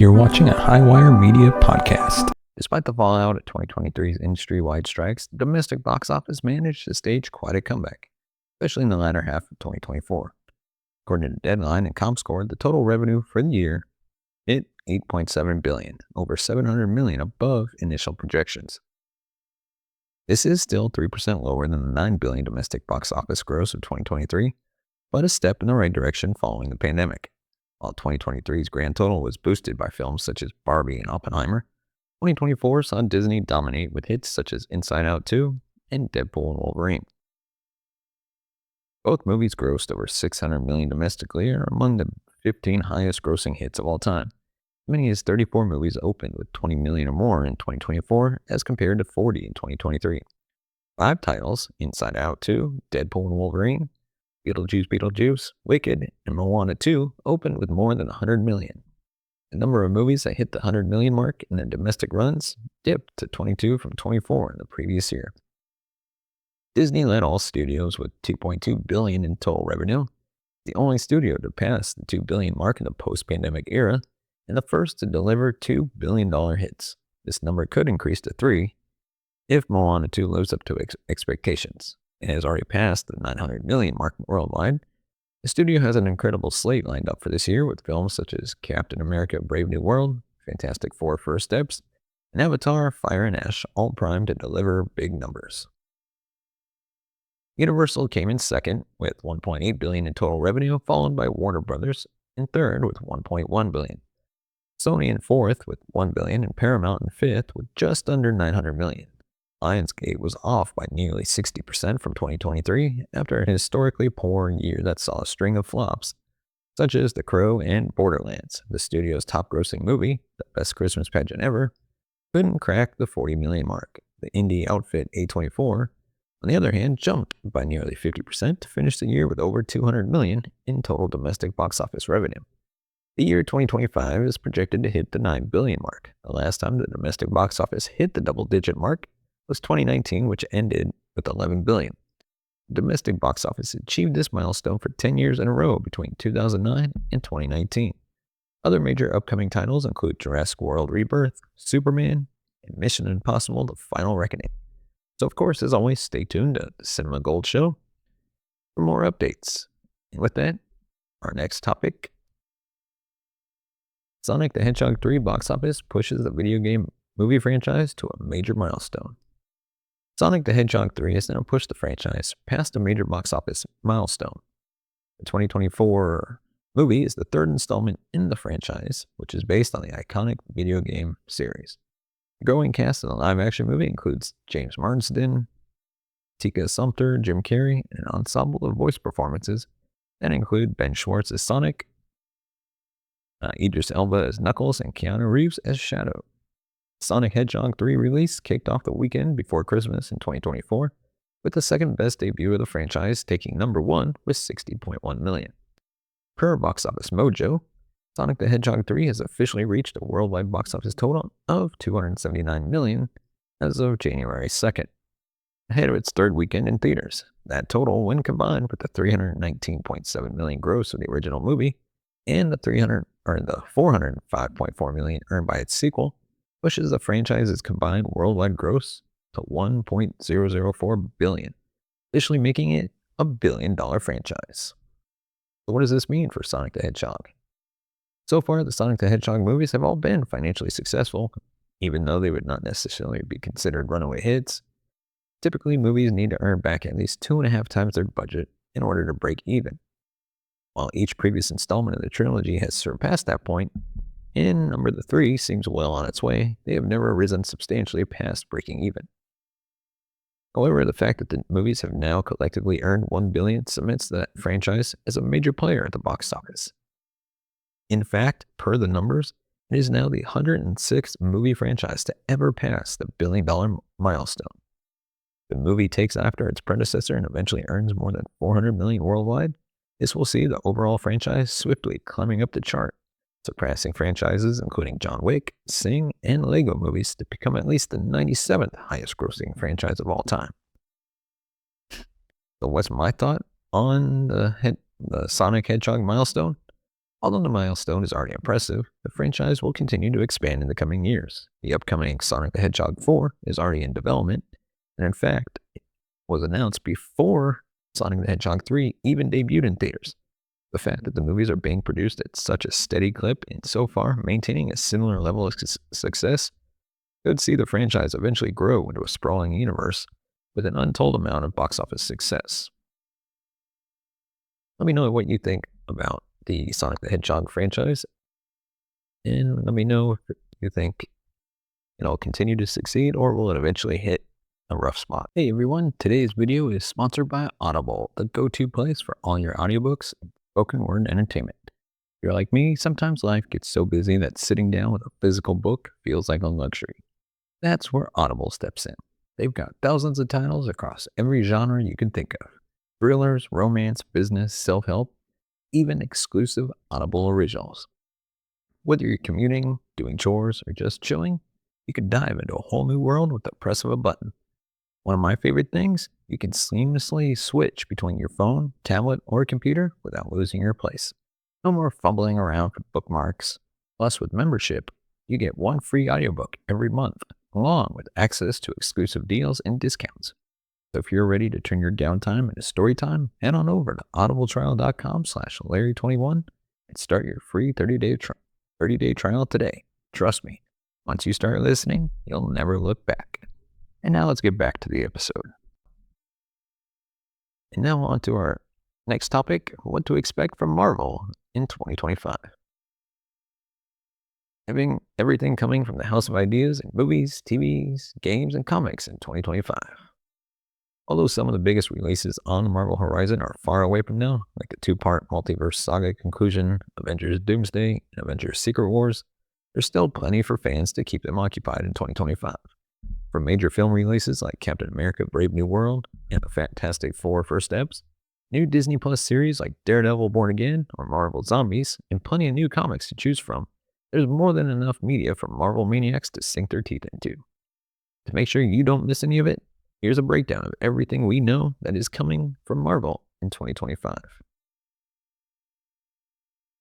You're watching a Highwire Media podcast. Despite the fallout of 2023's industry-wide strikes, the domestic box office managed to stage quite a comeback, especially in the latter half of 2024. According to Deadline and Comscore, the total revenue for the year hit $8.7 billion, over $700 million above initial projections. This is still 3% lower than the $9 billion domestic box office gross of 2023, but a step in the right direction following the pandemic. While 2023's grand total was boosted by films such as Barbie and Oppenheimer, 2024 saw Disney dominate with hits such as Inside Out 2 and Deadpool Wolverine. Both movies grossed over $600 million domestically and are among the 15 highest grossing hits of all time. As many as 34 movies opened with $20 million or more in 2024 as compared to 40 in 2023. 5 titles, Inside Out 2, Deadpool and Wolverine, Beetlejuice, Wicked, and Moana 2 opened with more than $100 million. The number of movies that hit the $100 million mark in their domestic runs dipped to 22 from 24 in the previous year. Disney led all studios with $2.2 billion in total revenue, the only studio to pass the $2 billion mark in the post-pandemic era, and the first to deliver $2 billion hits. This number could increase to 3 if Moana 2 lives up to expectations. It has already passed the $900 million mark worldwide. The studio has an incredible slate lined up for this year with films such as Captain America Brave New World, Fantastic Four First Steps, and Avatar Fire and Ash, all primed to deliver big numbers. Universal came in second with $1.8 billion in total revenue, followed by Warner Brothers in third with $1.1 billion. Sony in fourth with $1 billion, and Paramount in fifth with just under $900 million. Lionsgate was off by nearly 60% from 2023 after a historically poor year that saw a string of flops, such as The Crow and Borderlands. The studio's top-grossing movie, The Best Christmas Pageant Ever, couldn't crack the $40 million mark. The indie outfit A24, on the other hand, jumped by nearly 50% to finish the year with over $200 million in total domestic box office revenue. The year 2025 is projected to hit the $9 billion mark. The last time the domestic box office hit the double-digit mark was 2019, which ended with $11 billion. The domestic box office achieved this milestone for 10 years in a row between 2009 and 2019. Other major upcoming titles include Jurassic World Rebirth, Superman, and Mission Impossible: The Final Reckoning. So, of course, as always, stay tuned to the Cinema Gold Show for more updates. And with that, our next topic: Sonic the Hedgehog 3 box office pushes the video game movie franchise to a major milestone. Sonic the Hedgehog 3 has now pushed the franchise past a major box office milestone. The 2024 movie is the third installment in the franchise, which is based on the iconic video game series. The growing cast of the live-action movie includes James Marsden, Tika Sumpter, Jim Carrey, and an ensemble of voice performances that include Ben Schwartz as Sonic, Idris Elba as Knuckles, and Keanu Reeves as Shadow. Sonic Hedgehog 3 release kicked off the weekend before Christmas in 2024, with the second best debut of the franchise taking number 1 with $60.1 million. Per Box Office Mojo, Sonic the Hedgehog 3 has officially reached a worldwide box office total of $279 million as of January 2nd, ahead of its third weekend in theaters. That total, when combined with the $319.7 million gross of the original movie and the $405.4 million earned by its sequel, pushes the franchise's combined worldwide gross to $1.004 billion, officially making it a billion-dollar franchise. So what does this mean for Sonic the Hedgehog? So far, the Sonic the Hedgehog movies have all been financially successful, even though they would not necessarily be considered runaway hits. Typically, movies need to earn back at least 2.5 times their budget in order to break even. While each previous installment of the trilogy has surpassed that point, and number 3 seems well on its way, they have never risen substantially past breaking even. However, the fact that the movies have now collectively earned $1 billion cements that franchise as a major player at the box office. In fact, per the numbers, it is now the 106th movie franchise to ever pass the billion-dollar milestone. The movie takes after its predecessor and eventually earns more than $400 million worldwide. This will see the overall franchise swiftly climbing up the chart, surpassing franchises including John Wick, Sing, and Lego movies to become at least the 97th highest grossing franchise of all time. So what's my thought on the Sonic Hedgehog milestone? Although the milestone is already impressive, the franchise will continue to expand in the coming years. The upcoming Sonic the Hedgehog 4 is already in development, and in fact, it was announced before Sonic the Hedgehog 3 even debuted in theaters. The fact that the movies are being produced at such a steady clip and so far maintaining a similar level of success could see the franchise eventually grow into a sprawling universe with an untold amount of box office success. Let me know what you think about the Sonic the Hedgehog franchise, and let me know if you think it'll continue to succeed or will it eventually hit a rough spot. Hey everyone, today's video is sponsored by Audible, the go-to place for all your audiobooks and spoken word entertainment. If you're like me, sometimes life gets so busy that sitting down with a physical book feels like a luxury. That's where Audible steps in. They've got thousands of titles across every genre you can think of. Thrillers, romance, business, self-help, even exclusive Audible originals. Whether you're commuting, doing chores, or just chilling, you can dive into a whole new world with the press of a button. One of my favorite things, you can seamlessly switch between your phone, tablet, or computer without losing your place. No more fumbling around for bookmarks. Plus, with membership, you get one free audiobook every month, along with access to exclusive deals and discounts. So if you're ready to turn your downtime into story time, head on over to audibletrial.com/Larry21 and start your free 30-day trial today. Trust me, once you start listening, you'll never look back. And now let's get back to the episode. And now on to our next topic, what to expect from Marvel in 2025. Having everything coming from the House of Ideas in movies, TVs, games, and comics in 2025. Although some of the biggest releases on the Marvel horizon are far away from now, like the two-part multiverse saga conclusion, Avengers Doomsday, and Avengers Secret Wars, there's still plenty for fans to keep them occupied in 2025. From major film releases like Captain America Brave New World and the Fantastic Four First Steps, new Disney Plus series like Daredevil Born Again or Marvel Zombies, and plenty of new comics to choose from, there's more than enough media for Marvel maniacs to sink their teeth into. To make sure you don't miss any of it, here's a breakdown of everything we know that is coming from Marvel in 2025.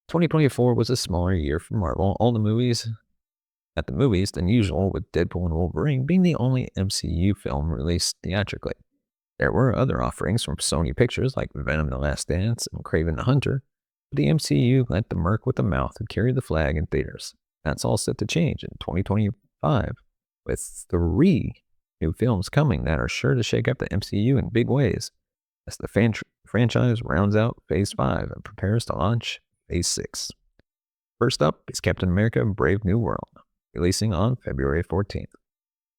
2024 was a smaller year for Marvel, all the movies at the movies than usual, with Deadpool and Wolverine being the only MCU film released theatrically. There were other offerings from Sony Pictures like Venom: The Last Dance and Kraven the Hunter, but the MCU let the merc with the mouth and carry the flag in theaters. That's all set to change in 2025, with 3 new films coming that are sure to shake up the MCU in big ways as the franchise rounds out Phase 5 and prepares to launch Phase 6. First up is Captain America Brave New World, releasing on February 14th.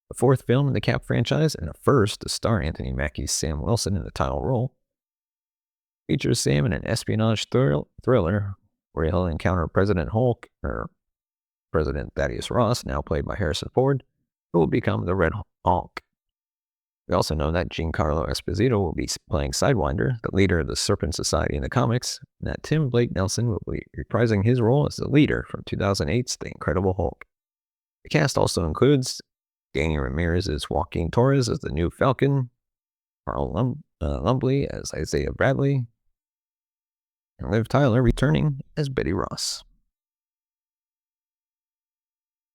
The 4th film in the Cap franchise and a first to star Anthony Mackie's Sam Wilson in the title role, features Sam in an espionage thriller where he'll encounter President Thaddeus Ross, now played by Harrison Ford, who will become the Red Hulk. We also know that Giancarlo Esposito will be playing Sidewinder, the leader of the Serpent Society in the comics, and that Tim Blake Nelson will be reprising his role as the leader from 2008's The Incredible Hulk. The cast also includes Danny Ramirez as Joaquin Torres as the new Falcon, Carl Lumbly as Isaiah Bradley, and Liv Tyler returning as Betty Ross.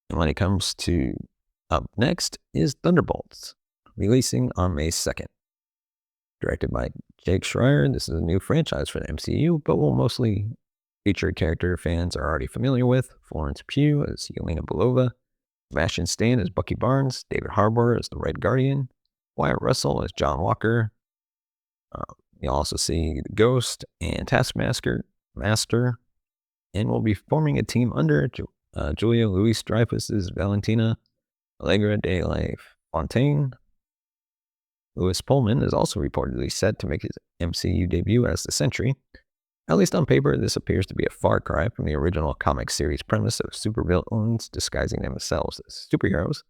And when it comes to up next is Thunderbolts, releasing on May 2nd. Directed by Jake Schreier, this is a new franchise for the MCU, but will mostly feature a character fans are already familiar with: Florence Pugh as Yelena Belova, Sebastian Stan as Bucky Barnes, David Harbour as the Red Guardian, Wyatt Russell as John Walker. You'll also see the Ghost and Taskmaster, and will be forming a team under Julia Louis-Dreyfus' Valentina Allegra de la Fontaine. Louis Pullman is also reportedly set to make his MCU debut as the Sentry. At least on paper, this appears to be a far cry from the original comic series premise of supervillains disguising themselves as superheroes,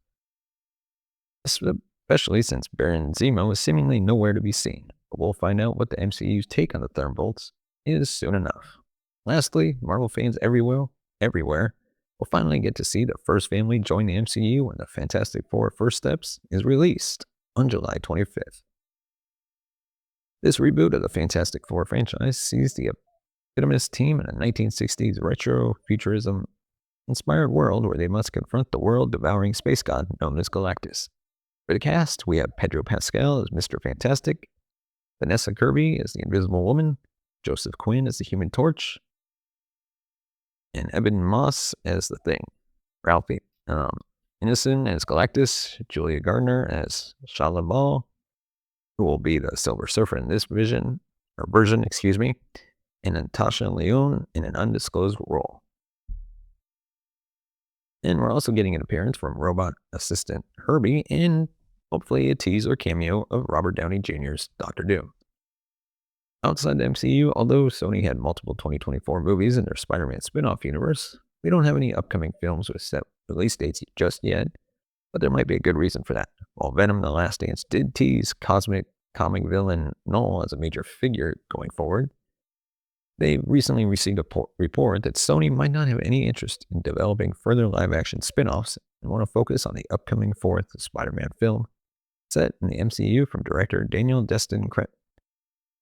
especially since Baron Zemo is seemingly nowhere to be seen. But we'll find out what the MCU's take on the Thunderbolts is soon enough. Lastly, Marvel fans everywhere will finally get to see the first family join the MCU when the Fantastic Four First Steps is released on July 25th. This reboot of the Fantastic Four franchise sees the Venomous team in a 1960s retro futurism inspired world where they must confront the world-devouring space god known as Galactus. For the cast, we have Pedro Pascal as Mr. Fantastic, Vanessa Kirby as the Invisible Woman, Joseph Quinn as the Human Torch, and Eben Moss as the Thing. Ralphie Ineson as Galactus, Julia Gardner as Shala Ball, who will be the Silver Surfer in this version, and Natasha Lyonne in an undisclosed role. And we're also getting an appearance from robot assistant Herbie and hopefully a tease or cameo of Robert Downey Jr.'s Doctor Doom. Outside the MCU, although Sony had multiple 2024 movies in their Spider-Man spin-off universe, we don't have any upcoming films with set release dates just yet, but there might be a good reason for that. While Venom: The Last Dance did tease cosmic comic villain Null as a major figure going forward, they recently received a report that Sony might not have any interest in developing further live-action spin-offs and want to focus on the upcoming fourth Spider-Man film set in the MCU from director Daniel Destin Cretton.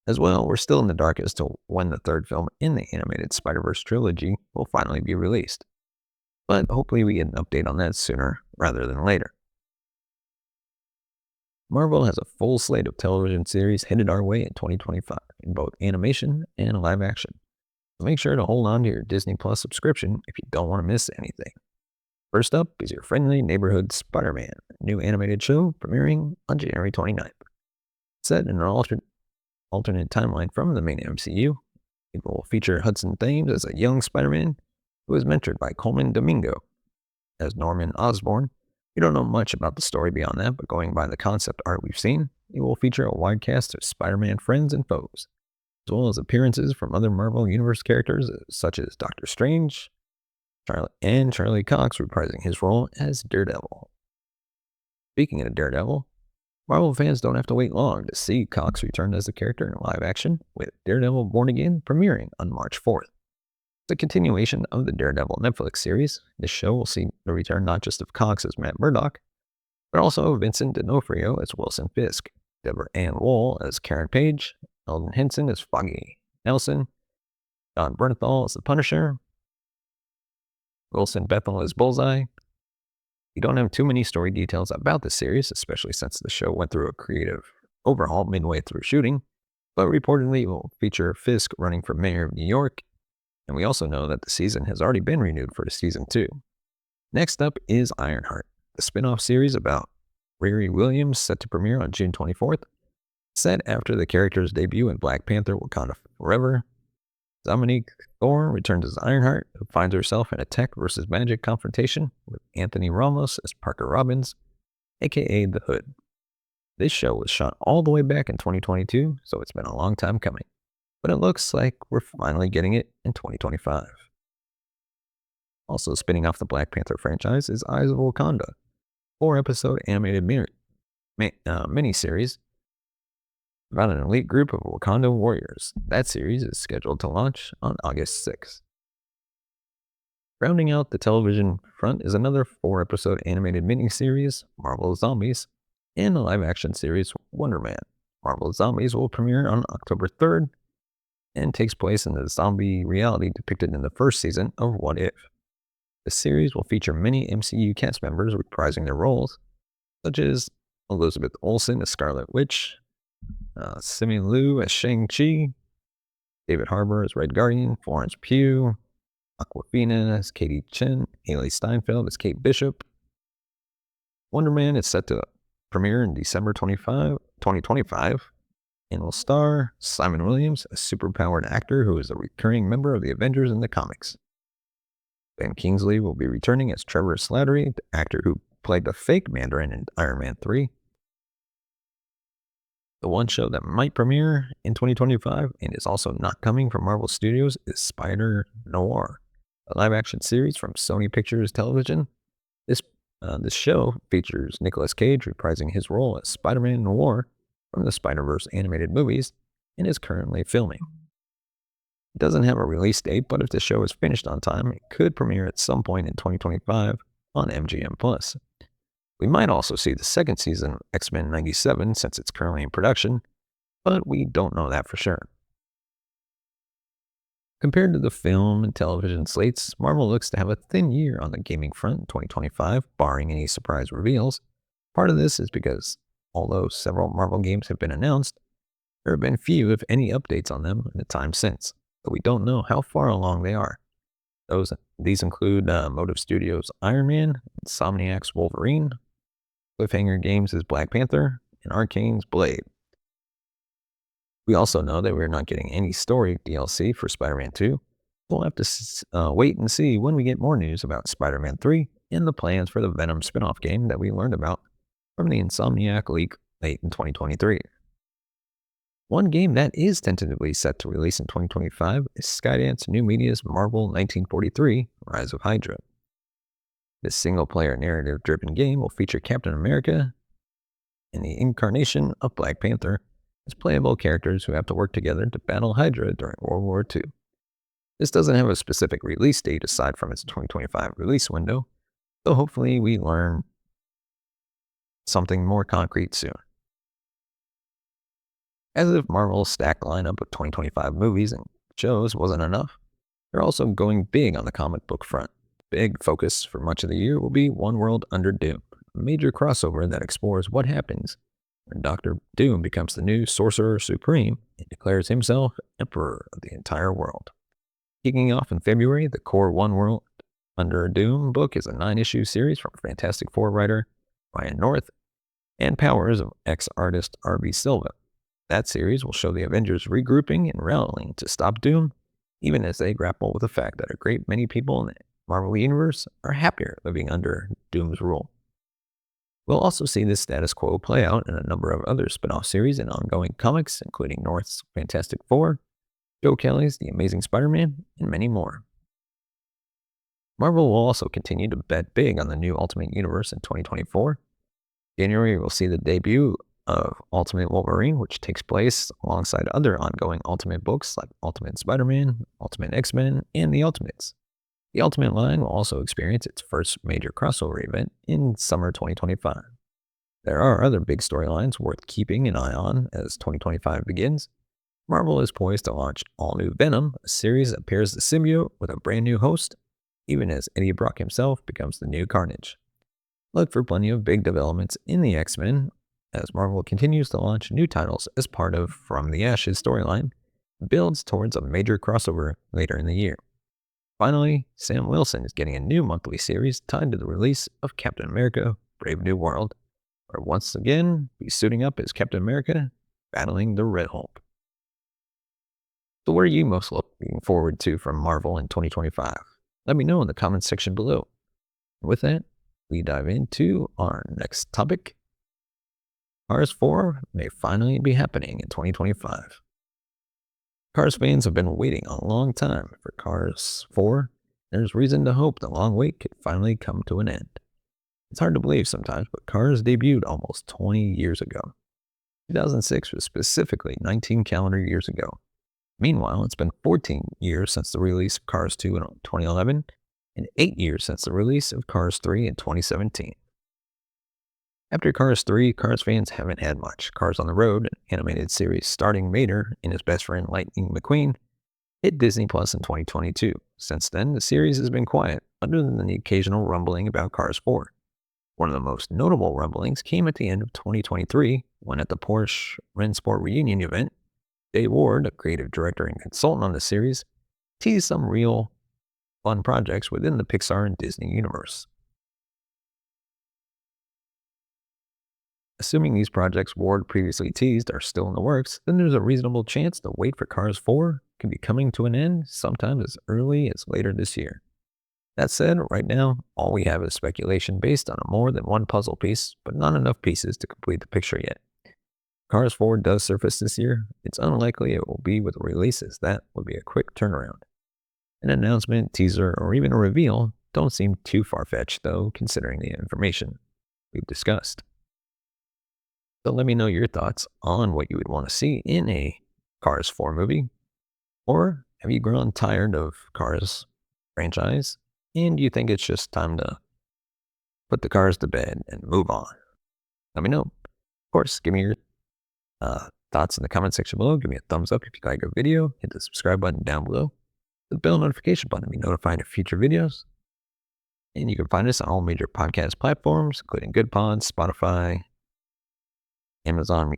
As well, we're still in the dark as to when the third film in the animated Spider-Verse trilogy will finally be released. But hopefully we get an update on that sooner rather than later. Marvel has a full slate of television series headed our way in 2025 in both animation and live action. So make sure to hold on to your Disney Plus subscription if you don't want to miss anything. First up is your friendly neighborhood Spider-Man, a new animated show premiering on January 29th. Set in an alternate timeline from the main MCU, it will feature Hudson Thames as a young Spider-Man who is mentored by Coleman Domingo as Norman Osborn. We don't know much about the story beyond that, but going by the concept art we've seen, it will feature a wide cast of Spider-Man friends and foes, as well as appearances from other Marvel Universe characters such as Doctor Strange, Charlie Cox reprising his role as Daredevil. Speaking of Daredevil, Marvel fans don't have to wait long to see Cox return as the character in live action, with Daredevil Born Again premiering on March 4th. It's a continuation of the Daredevil Netflix series. This show will see the return not just of Cox as Matt Murdock, but also Vincent D'Onofrio as Wilson Fisk, Deborah Ann Woll as Karen Page, Eldon Henson as Foggy Nelson, John Bernthal as the Punisher, Wilson Bethel as Bullseye. We don't have too many story details about the series, especially since the show went through a creative overhaul midway through shooting, but reportedly it will feature Fisk running for mayor of New York, and we also know that the season has already been renewed for season 2. Next up is Ironheart, the spin-off series about Riri Williams set to premiere on June 24th. Set after the character's debut in Black Panther: Wakanda Forever, Dominique Thor returns as Ironheart, who finds herself in a tech versus magic confrontation with Anthony Ramos as Parker Robbins, aka The Hood. This show was shot all the way back in 2022, so it's been a long time coming, but it looks like we're finally getting it in 2025. Also spinning off the Black Panther franchise is Eyes of Wakanda, 4-episode animated miniseries about an elite group of Wakanda warriors. That series is scheduled to launch on August 6th. Rounding out the television front is another 4-episode animated miniseries, Marvel Zombies, and the live-action series Wonder Man. Marvel Zombies will premiere on October 3rd and takes place in the zombie reality depicted in the first season of What If. The series will feature many MCU cast members reprising their roles, such as Elizabeth Olsen as Scarlet Witch, Simu Liu as Shang-Chi, David Harbour as Red Guardian, Florence Pugh, Awkwafina as Katie Chen, Haley Steinfeld as Kate Bishop. Wonder Man is set to premiere in December 2025 and will star Simon Williams, a superpowered actor who is a recurring member of the Avengers in the comics. Ben Kingsley will be returning as Trevor Slattery, the actor who played the fake Mandarin in Iron Man 3. The one show that might premiere in 2025 and is also not coming from Marvel Studios is Spider Noir, a live-action series from Sony Pictures Television. This show features Nicolas Cage reprising his role as Spider-Man Noir from the Spider-Verse animated movies and is currently filming. It doesn't have a release date, but if the show is finished on time, it could premiere at some point in 2025 on MGM+. We might also see the second season of X-Men 97 since it's currently in production, but we don't know that for sure. Compared to the film and television slates, Marvel looks to have a thin year on the gaming front in 2025, barring any surprise reveals. Part of this is because, although several Marvel games have been announced, there have been few, if any, updates on them in the time since, but we don't know how far along they are. These include Motive Studios' Iron Man, Insomniac's Wolverine, Cliffhanger Games' Black Panther, and Arcane's Blade. We also know that we're not getting any story DLC for Spider-Man 2. We'll have to wait and see when we get more news about Spider-Man 3 and the plans for the Venom spin-off game that we learned about from the Insomniac leak late in 2023. One game that is tentatively set to release in 2025 is Skydance New Media's Marvel 1943 Rise of Hydra. This single-player narrative-driven game will feature Captain America and the incarnation of Black Panther as playable characters who have to work together to battle Hydra during World War II. This doesn't have a specific release date aside from its 2025 release window, so hopefully we learn something more concrete soon. As if Marvel's stacked lineup of 2025 movies and shows wasn't enough, they're also going big on the comic book front. Big focus for much of the year will be One World Under Doom, a major crossover that explores what happens when Dr. Doom becomes the new Sorcerer Supreme and declares himself Emperor of the entire world. Kicking off in February, the core One World Under Doom book is a 9-issue series from Fantastic Four writer Ryan North and powers of ex-artist R.B. Silva. That series will show the Avengers regrouping and rallying to stop Doom, even as they grapple with the fact that a great many people in the Marvel Universe are happier living under Doom's rule. We'll also see this status quo play out in a number of other spin-off series and ongoing comics, including North's Fantastic Four, Joe Kelly's The Amazing Spider-Man, and many more. Marvel will also continue to bet big on the new Ultimate Universe in 2024. January will see the debut of Ultimate Wolverine, which takes place alongside other ongoing Ultimate books like Ultimate Spider-Man, Ultimate X-Men, and The Ultimates. The Ultimate line will also experience its first major crossover event in summer 2025. There are other big storylines worth keeping an eye on as 2025 begins. Marvel is poised to launch All New Venom, a series that pairs the symbiote with a brand new host, even as Eddie Brock himself becomes the new Carnage. Look for plenty of big developments in the X-Men as Marvel continues to launch new titles as part of From the Ashes storyline, builds towards a major crossover later in the year. Finally, Sam Wilson is getting a new monthly series tied to the release of Captain America Brave New World, where once again he's suiting up as Captain America, battling the Red Hulk. So what are you most looking forward to from Marvel in 2025? Let me know in the comments section below. With that, we dive into our next topic. Cars 4 may finally be happening in 2025. Cars fans have been waiting a long time for Cars 4. There's reason to hope the long wait could finally come to an end. It's hard to believe sometimes, but Cars debuted almost 20 years ago. 2006 was specifically 19 calendar years ago. Meanwhile, it's been 14 years since the release of Cars 2 in 2011 and 8 years since the release of Cars 3 in 2017. After Cars 3, Cars fans haven't had much. Cars on the Road, an animated series starring Mater and his best friend Lightning McQueen, hit Disney Plus in 2022. Since then, the series has been quiet, other than the occasional rumbling about Cars 4. One of the most notable rumblings came at the end of 2023, when at the Porsche Rennsport reunion event, Jay Ward, a creative director and consultant on the series, teased some real fun projects within the Pixar and Disney universe. Assuming these projects Ward previously teased are still in the works, then there's a reasonable chance the wait for Cars 4 could be coming to an end sometime as early as later this year. That said, right now, all we have is speculation based on more than one puzzle piece, but not enough pieces to complete the picture yet. If Cars 4 does surface this year, it's unlikely it will be with releases. That would be a quick turnaround. An announcement, teaser, or even a reveal don't seem too far-fetched, though, considering the information we've discussed. So let me know your thoughts on what you would want to see in a Cars 4 movie. Or have you grown tired of Cars franchise and you think it's just time to put the cars to bed and move on? Let me know. Of course, give me your thoughts in the comment section below. Give me a thumbs up if you like our video. Hit the subscribe button down below. the bell notification button to be notified of future videos. And you can find us on all major podcast platforms, including Good Pods, Spotify, Amazon,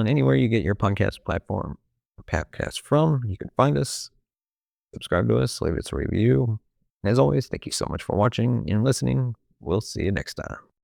anywhere you get your podcast platform or podcast from. You can find us, subscribe to us, leave us a review. And as always, thank you so much for watching and listening. We'll see you next time.